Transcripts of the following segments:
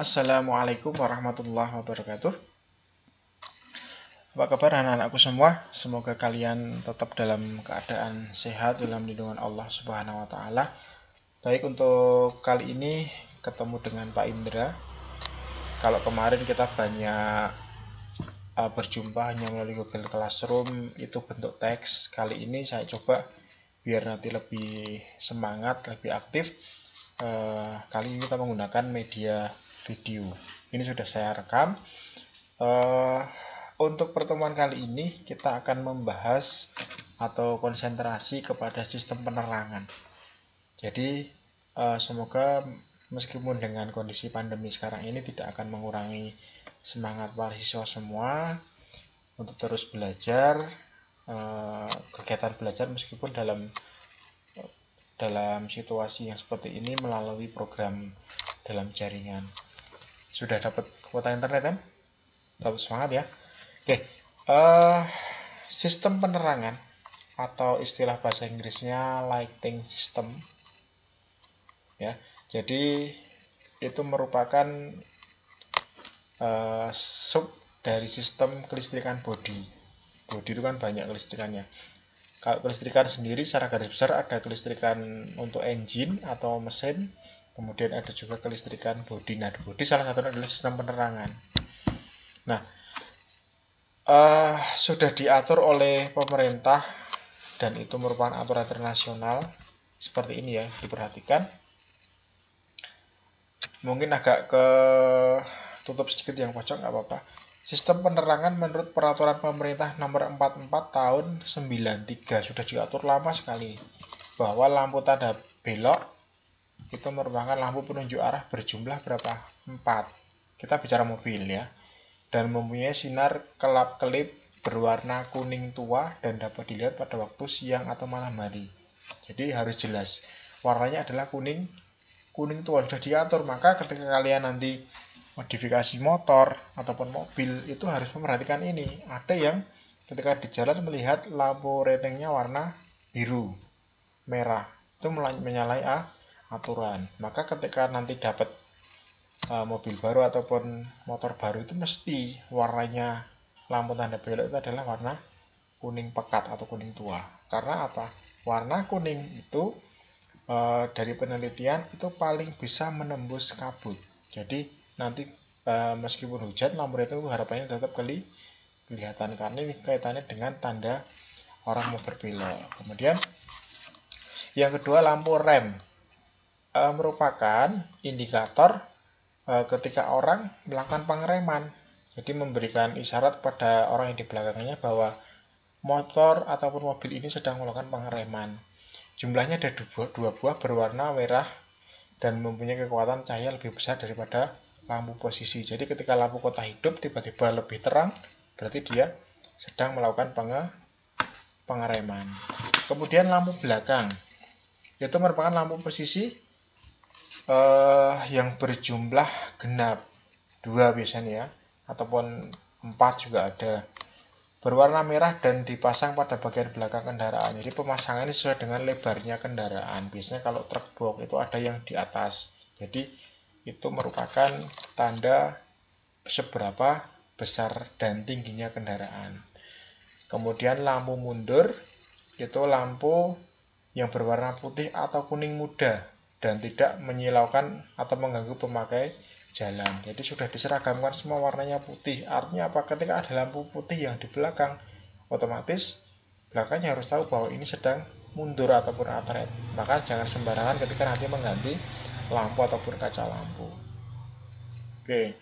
Assalamualaikum warahmatullahi wabarakatuh. Apa kabar anak-anakku semua? Semoga kalian tetap dalam keadaan sehat dalam lindungan Allah Subhanahu wa taala. Baik, untuk kali ini ketemu dengan Pak Indra. Kalau kemarin kita banyak berjumpa hanya melalui Google Classroom, itu bentuk teks. Kali ini saya coba biar nanti lebih semangat, lebih aktif. Kali ini kita menggunakan media video. Ini sudah saya rekam. Untuk pertemuan kali ini kita akan membahas atau konsentrasi kepada sistem penerangan. Jadi semoga meskipun dengan kondisi pandemi sekarang ini tidak akan mengurangi semangat mahasiswa semua untuk terus belajar, kegiatan belajar meskipun dalam situasi yang seperti ini melalui program dalam jaringan. Sudah dapat kuota internet kan? Tetap semangat ya. Oke, sistem penerangan atau istilah bahasa Inggrisnya lighting system, ya. Jadi itu merupakan sub dari sistem kelistrikan bodi. Bodi itu kan banyak kelistrikannya. Kalau kelistrikan sendiri secara garis besar ada kelistrikan untuk engine atau mesin, kemudian ada juga kelistrikan bodi. Nah, bodi salah satunya adalah sistem penerangan. Nah, sudah diatur oleh pemerintah dan itu merupakan aturan internasional seperti ini ya, diperhatikan. Mungkin agak ke tutup sedikit yang pojok, nggak apa-apa. Sistem penerangan menurut peraturan pemerintah nomor 44 tahun 93 sudah diatur lama sekali bahwa lampu tanda belok itu merupakan lampu penunjuk arah berjumlah berapa? 4. Kita bicara mobil ya. Dan mempunyai sinar kelap-kelip berwarna kuning tua dan dapat dilihat pada waktu siang atau malam hari. Jadi harus jelas warnanya adalah kuning tua, sudah diatur. Maka ketika kalian nanti modifikasi motor ataupun mobil itu harus memperhatikan ini. Ada yang ketika di jalan melihat lampu ratingnya warna biru, merah, itu menyalahi aturan. Maka ketika nanti dapat mobil baru ataupun motor baru itu mesti warnanya lampu tanda belok itu adalah warna kuning pekat atau kuning tua. Karena apa? Warna kuning itu dari penelitian itu paling bisa menembus kabut. Jadi nanti meskipun hujan lampu itu harapannya tetap kelihatan karena ini kaitannya dengan tanda orang mau berbelok. Kemudian yang kedua, lampu rem merupakan indikator ketika orang melakukan pengereman. Jadi memberikan isyarat pada orang yang di belakangnya bahwa motor ataupun mobil ini sedang melakukan pengereman. Jumlahnya ada dua buah berwarna merah dan mempunyai kekuatan cahaya lebih besar daripada lampu posisi. Jadi ketika lampu kota hidup tiba-tiba lebih terang, berarti dia sedang melakukan pengereman. Kemudian lampu belakang, itu merupakan lampu posisi yang berjumlah genap 2 biasanya ya, ataupun 4 juga ada, berwarna merah dan dipasang pada bagian belakang kendaraan. Jadi pemasangan ini sesuai dengan lebarnya kendaraan. Biasanya kalau truk box itu ada yang di atas. Jadi itu merupakan tanda seberapa besar dan tingginya kendaraan. Kemudian lampu mundur, itu lampu yang berwarna putih atau kuning muda dan tidak menyilaukan atau mengganggu pemakai jalan. Jadi sudah diseragamkan semua warnanya putih. Artinya apa? Ketika ada lampu putih yang di belakang, otomatis belakangnya harus tahu bahwa ini sedang mundur ataupun atret. Maka jangan sembarangan ketika nanti mengganti lampu ataupun kaca lampu. Oke.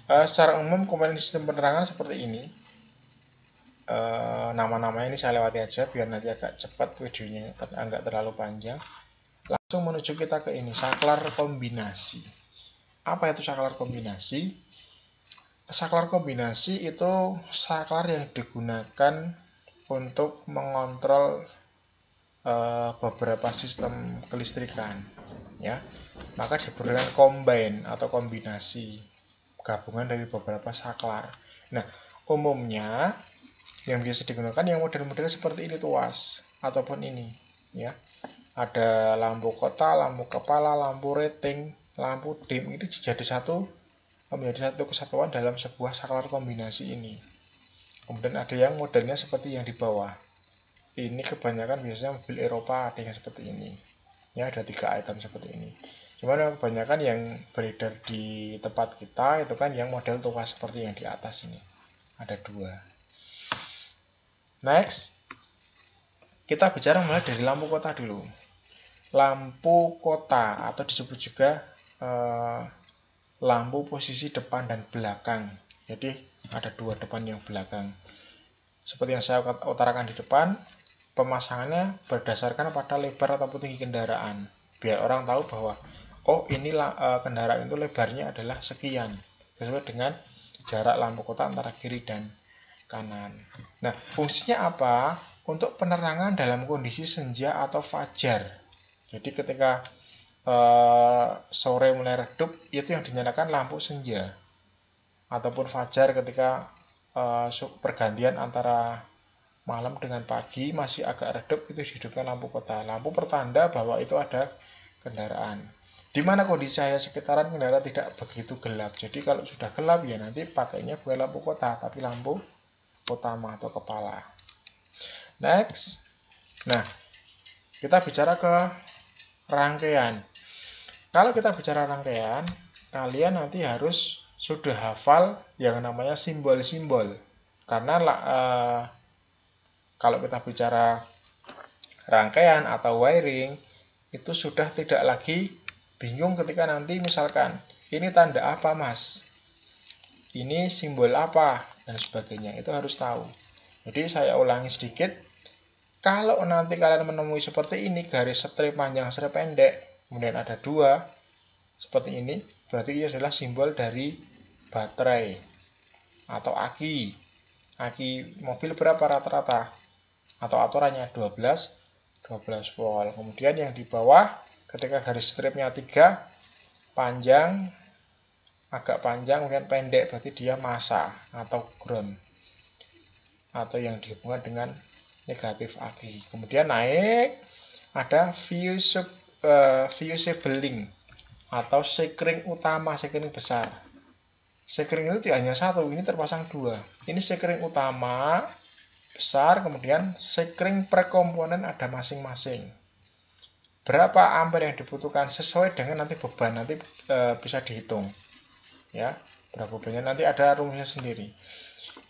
Secara umum komponen sistem penerangan seperti ini. Nama-namanya ini saya lewati aja biar nanti agak cepat videonya, enggak terlalu panjang. Langsung menuju kita ke ini, saklar kombinasi. Apa itu saklar kombinasi? Saklar kombinasi itu saklar yang digunakan untuk mengontrol beberapa sistem kelistrikan, ya. Maka diberikan combine atau kombinasi, gabungan dari beberapa saklar. Nah, umumnya yang biasa digunakan yang model-model seperti ini tuas ataupun ini, ya. Ada lampu kota, lampu kepala, lampu rating, lampu dim itu menjadi satu kesatuan dalam sebuah saklar kombinasi ini. Kemudian ada yang modelnya seperti yang di bawah. Ini kebanyakan biasanya mobil Eropa ada yang seperti ini. Ya, ada 3 item seperti ini. Cuman kebanyakan yang beredar di tempat kita itu kan yang model tua seperti yang di atas ini. Ada 2. Next, kita bicara mulai dari lampu kota dulu. Lampu kota atau disebut juga lampu posisi depan dan belakang. Jadi ada 2 depan yang belakang. Seperti yang saya utarakan di depan, pemasangannya berdasarkan pada lebar ataupun tinggi kendaraan. Biar orang tahu bahwa oh inilah kendaraan itu lebarnya adalah sekian, sesuai dengan jarak lampu kota antara kiri dan kanan. Nah, fungsinya apa? Untuk penerangan dalam kondisi senja atau fajar. Jadi ketika sore mulai redup, itu yang dinyalakan lampu senja. Ataupun fajar ketika pergantian antara malam dengan pagi masih agak redup, itu dihidupkan lampu kota. Lampu pertanda bahwa itu ada kendaraan. Di mana kondisi cahaya sekitaran kendaraan tidak begitu gelap. Jadi kalau sudah gelap ya nanti pakainya bukan lampu kota, tapi lampu utama atau kepala. Next. Nah, kita bicara ke rangkaian. Kalau kita bicara rangkaian, kalian nanti harus sudah hafal yang namanya simbol-simbol. Karena kalau kita bicara rangkaian atau wiring, itu sudah tidak lagi bingung ketika nanti misalkan ini tanda apa mas, ini simbol apa dan sebagainya, itu harus tahu. Jadi saya ulangi sedikit, kalau nanti kalian menemui seperti ini garis strip panjang strip pendek kemudian ada 2 seperti ini, berarti ini adalah simbol dari baterai atau aki mobil berapa rata-rata atau aturannya 12 volt. Kemudian yang di bawah ketika garis stripnya 3 panjang, agak panjang, kemudian pendek, berarti dia massa atau ground atau yang dihubungkan dengan negatif aki. Kemudian naik ada fusible link atau sekring utama, sekring besar. Sekring itu tidak hanya 1, ini terpasang 2. Ini sekring utama besar, kemudian sekring per komponen ada masing-masing. Berapa ampere yang dibutuhkan sesuai dengan nanti beban, nanti bisa dihitung. Ya, berapa bebannya nanti ada rumusnya sendiri.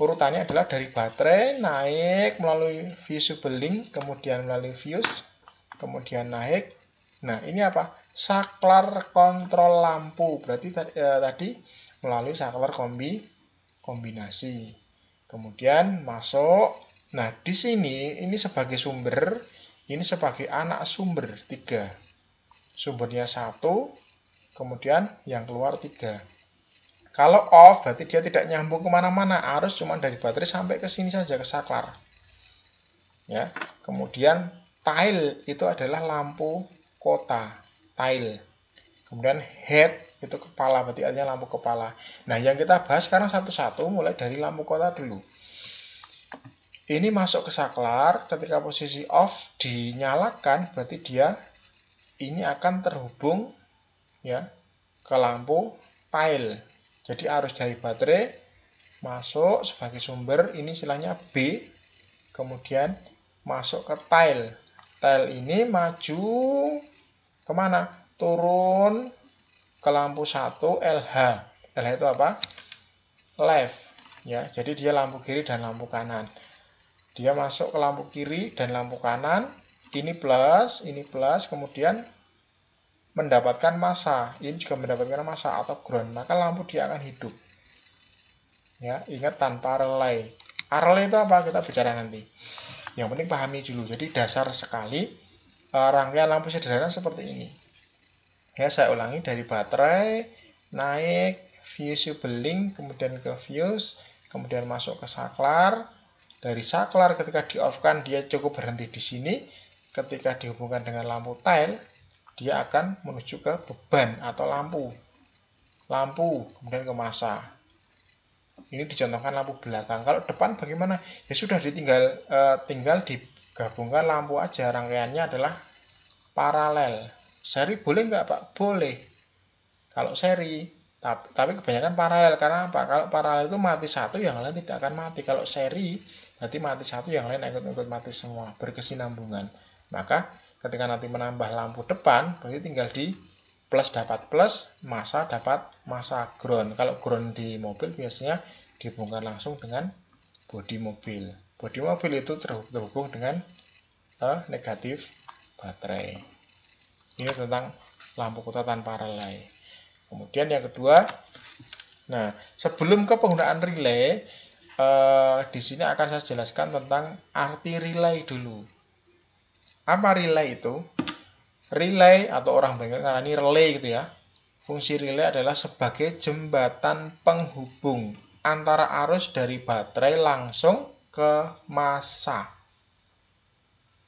Urutannya adalah dari baterai naik melalui fusible link, kemudian melalui fuse, kemudian naik. Nah, ini apa? Saklar kontrol lampu. Berarti tadi melalui saklar kombinasi. Kemudian masuk. Nah, di sini ini sebagai sumber, ini sebagai anak sumber 3. Sumbernya 1, kemudian yang keluar 3. Kalau off berarti dia tidak nyambung kemana-mana, arus cuma dari baterai sampai ke sini saja ke saklar. Ya, kemudian tile itu adalah lampu kota, tile. Kemudian head itu kepala, berarti artinya lampu kepala. Nah, yang kita bahas sekarang satu-satu, mulai dari lampu kota dulu. Ini masuk ke saklar, ketika posisi off dinyalakan, berarti dia ini akan terhubung ya ke lampu tile. Jadi arus dari baterai masuk sebagai sumber, ini istilahnya B, kemudian masuk ke tile. Tile ini maju kemana? Turun ke lampu 1 LH. LH itu apa? Left. Ya, jadi dia lampu kiri dan lampu kanan. Dia masuk ke lampu kiri dan lampu kanan. Ini plus, kemudian mendapatkan massa. Ini juga mendapatkan massa atau ground. Maka lampu dia akan hidup. Ya, ingat tanpa relay. Relay itu apa? Kita bicara nanti. Yang penting pahami dulu. Jadi dasar sekali rangkaian lampu sederhana seperti ini. Ya, saya ulangi dari baterai naik fusible link, kemudian ke fuse, kemudian masuk ke saklar. Dari saklar ketika di-off-kan dia cukup berhenti di sini. Ketika dihubungkan dengan lampu tile, dia akan menuju ke beban atau lampu, kemudian ke massa. Ini dicontohkan lampu belakang. Kalau depan bagaimana? Ya sudah tinggal digabungkan lampu aja. Rangkaiannya adalah paralel. Seri boleh nggak Pak? Boleh. kalau seri. Tapi kebanyakan paralel, karena apa? Kalau paralel itu mati satu, yang lain tidak akan mati. Kalau seri, berarti mati satu, yang lain ikut-ikut mati semua, berkesinambungan. Maka ketika nanti menambah lampu depan, berarti tinggal di plus dapat plus, massa dapat massa ground. Kalau ground di mobil biasanya dihubungkan langsung dengan bodi mobil. Bodi mobil itu terhubung dengan negatif baterai. Ini tentang lampu kutatan paralel. Kemudian yang kedua, nah sebelum ke penggunaan relay, di sini akan saya jelaskan tentang arti relay dulu. Apa relay itu? Relay atau orang banyak ngarani relay gitu ya. Fungsi relay adalah sebagai jembatan penghubung antara arus dari baterai langsung ke massa.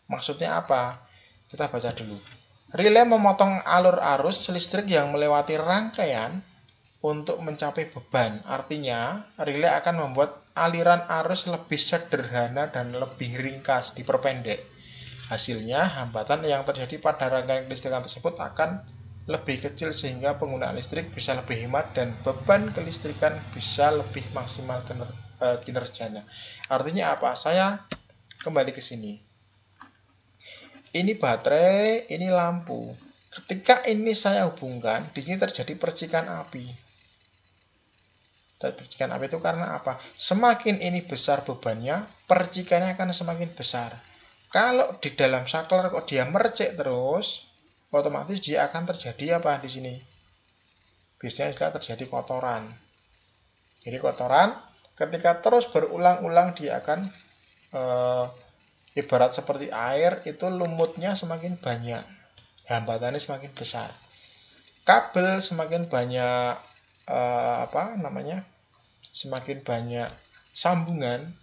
Maksudnya apa? Kita baca dulu. Relay memotong alur arus listrik yang melewati rangkaian untuk mencapai beban. Artinya, relay akan membuat aliran arus lebih sederhana dan lebih ringkas, diperpendek. Hasilnya, hambatan yang terjadi pada rangkaian kelistrikan tersebut akan lebih kecil sehingga penggunaan listrik bisa lebih hemat dan beban kelistrikan bisa lebih maksimal kinerjanya. Artinya apa? Saya kembali ke sini. Ini baterai, ini lampu. Ketika ini saya hubungkan, di sini terjadi percikan api. Percikan api itu karena apa? Semakin ini besar bebannya, percikannya akan semakin besar. Kalau di dalam saklar kok dia mercik terus, otomatis dia akan terjadi apa di sini? Biasanya juga terjadi kotoran. Jadi kotoran, ketika terus berulang-ulang dia akan ibarat seperti air, itu lumutnya semakin banyak, hambatannya semakin besar. Kabel semakin banyak semakin banyak sambungan,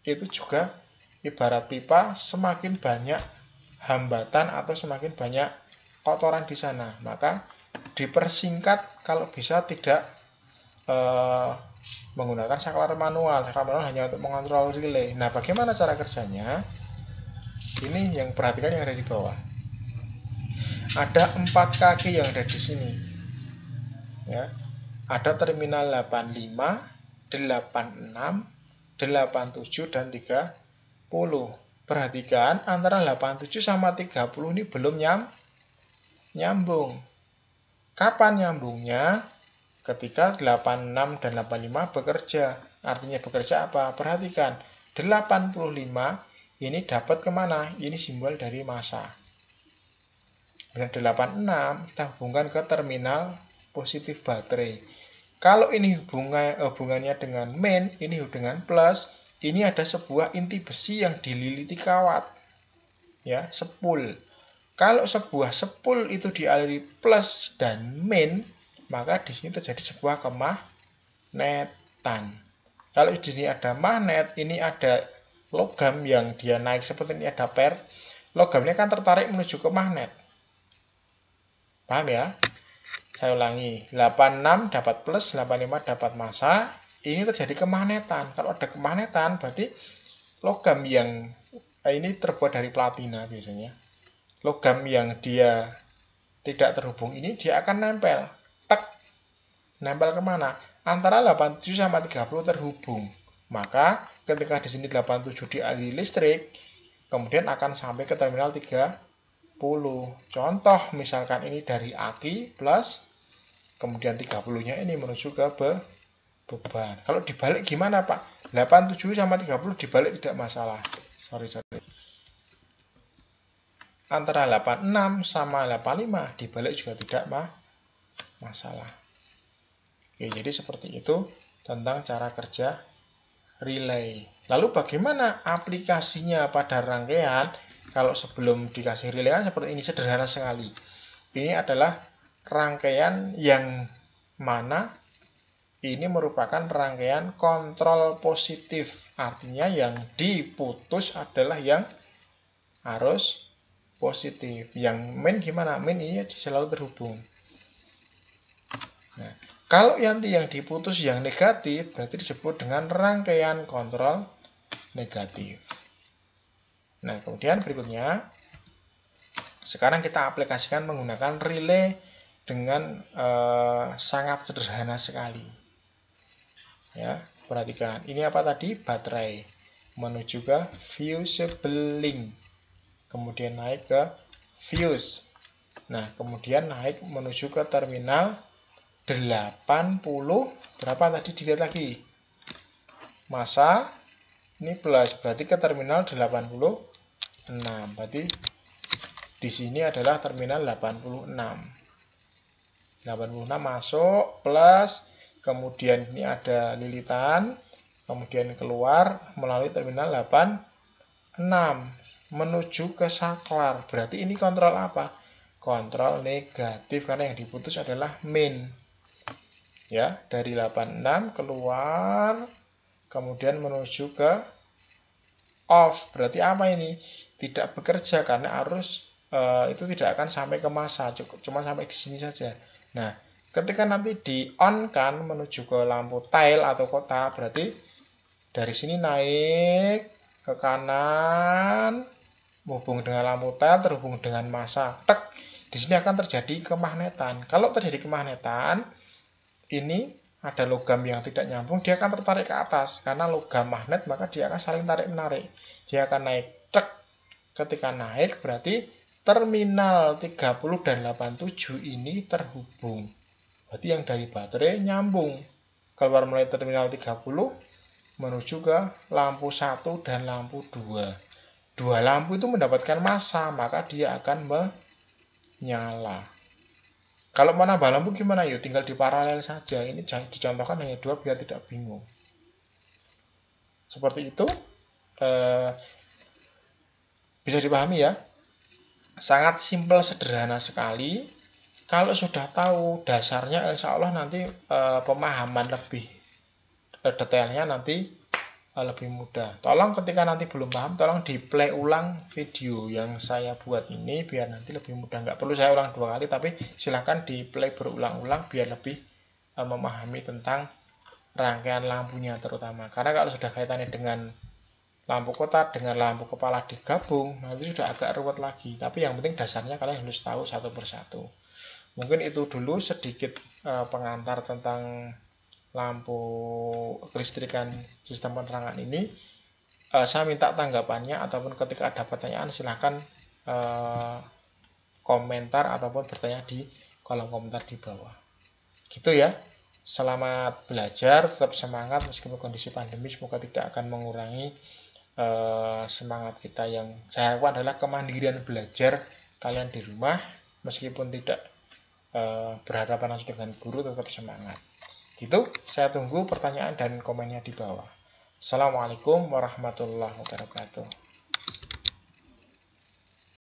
itu juga ibarat pipa, semakin banyak hambatan atau semakin banyak kotoran di sana. Maka dipersingkat kalau bisa tidak menggunakan saklar manual. Saklar manual hanya untuk mengontrol relay. Nah, bagaimana cara kerjanya? Ini yang perhatikan yang ada di bawah. Ada 4 kaki yang ada di sini. Ya. Ada terminal 85, 86, 87 dan 30. Perhatikan antara 87 sama 30 ini belum nyambung. Kapan nyambungnya? Ketika 86 dan 85 bekerja. Artinya bekerja apa? Perhatikan. 85 ini dapat kemana? Ini simbol dari massa. Dengan 86 kita hubungkan ke terminal positif baterai. Kalau ini hubungannya dengan main, ini dengan plus, ini ada sebuah inti besi yang dililiti kawat. Ya, sepul. Kalau sebuah sepul itu dialiri plus dan main, maka di sini terjadi sebuah kemagnetan. Kalau di sini ada magnet, ini ada logam yang dia naik seperti ini, ada per, logamnya kan tertarik menuju ke magnet. Paham ya? Saya ulangi, 86 dapat plus, 85 dapat massa, ini terjadi kemagnetan. Kalau ada kemagnetan, berarti logam yang ini terbuat dari platina biasanya. Logam yang dia tidak terhubung ini, dia akan nempel. Tek. Nempel kemana? Antara 87 sama 30 terhubung. Maka ketika di sini 87 dialiri listrik, kemudian akan sampai ke terminal 30. Contoh misalkan ini dari aki plus, kemudian 30-nya ini menuju ke beban. Kalau dibalik gimana Pak? 87 sama 30 dibalik tidak masalah. Sorry. Antara 86 sama 85 dibalik juga tidak masalah. Oke, jadi seperti itu tentang cara kerja relay. Lalu bagaimana aplikasinya pada rangkaian? Kalau sebelum dikasih relay kan seperti ini, sederhana sekali. Ini adalah rangkaian yang mana ini merupakan rangkaian kontrol positif. Artinya yang diputus adalah yang arus positif. Yang main gimana? Main ini selalu terhubung. Nah, kalau nanti yang diputus yang negatif, berarti disebut dengan rangkaian kontrol negatif. Nah, kemudian berikutnya, sekarang kita aplikasikan menggunakan relay dengan sangat sederhana sekali. Ya, perhatikan. Ini apa tadi? Baterai. Menuju ke fusible link. Kemudian naik ke fuse. Nah, kemudian naik menuju ke terminal 80. Berapa tadi dilihat lagi? Masa ini plus, berarti ke terminal 86. Berarti di sini adalah terminal 86. 86 masuk plus, kemudian ini ada lilitan, kemudian keluar melalui terminal 86 menuju ke saklar. Berarti ini kontrol apa? Kontrol negatif, karena yang diputus adalah main. Ya, dari 86 keluar, kemudian menuju ke off. Berarti apa ini? Tidak bekerja karena arus itu tidak akan sampai ke masa, cuma sampai di sini saja. Nah, ketika nanti di on kan menuju ke lampu tail atau kotak, berarti dari sini naik ke kanan, menghubung dengan lampu tail, terhubung dengan masa. Tek, di sini akan terjadi kemagnetan. Kalau terjadi kemagnetan, ini ada logam yang tidak nyambung, dia akan tertarik ke atas. Karena logam magnet, maka dia akan saling tarik-menarik. Dia akan naik. Tek. Ketika naik, berarti terminal 30 dan 87 ini terhubung. Berarti yang dari baterai nyambung. Keluar mulai terminal 30, menuju ke lampu 1 dan lampu 2. Dua lampu itu mendapatkan massa, maka dia akan menyala. Kalau mau nambah lampu gimana? Yuk tinggal di paralel saja. Ini dicontohkan hanya 2 biar tidak bingung. Seperti itu. Bisa dipahami ya. Sangat simpel, sederhana sekali. Kalau sudah tahu dasarnya, insya Allah nanti pemahaman lebih detailnya nanti lebih mudah. Tolong ketika nanti belum paham, tolong di play ulang video yang saya buat ini biar nanti lebih mudah. Nggak perlu saya ulang 2 kali, tapi silahkan di play berulang-ulang biar lebih memahami tentang rangkaian lampunya terutama. Karena kalau sudah kaitannya dengan lampu kotak dengan lampu kepala digabung, nanti sudah agak ruwet lagi. Tapi yang penting dasarnya kalian harus tahu satu persatu. Mungkin itu dulu sedikit pengantar tentang lampu kelistrikan sistem penerangan ini. Saya minta tanggapannya ataupun ketika ada pertanyaan silahkan komentar ataupun bertanya di kolom komentar di bawah. Gitu ya. Selamat belajar, tetap semangat meskipun kondisi pandemi, semoga tidak akan mengurangi semangat kita. Yang saya harapkan adalah kemandirian belajar kalian di rumah, meskipun tidak berhadapan langsung dengan guru, tetap semangat. Gitu, saya tunggu pertanyaan dan komennya di bawah. Assalamualaikum warahmatullahi wabarakatuh.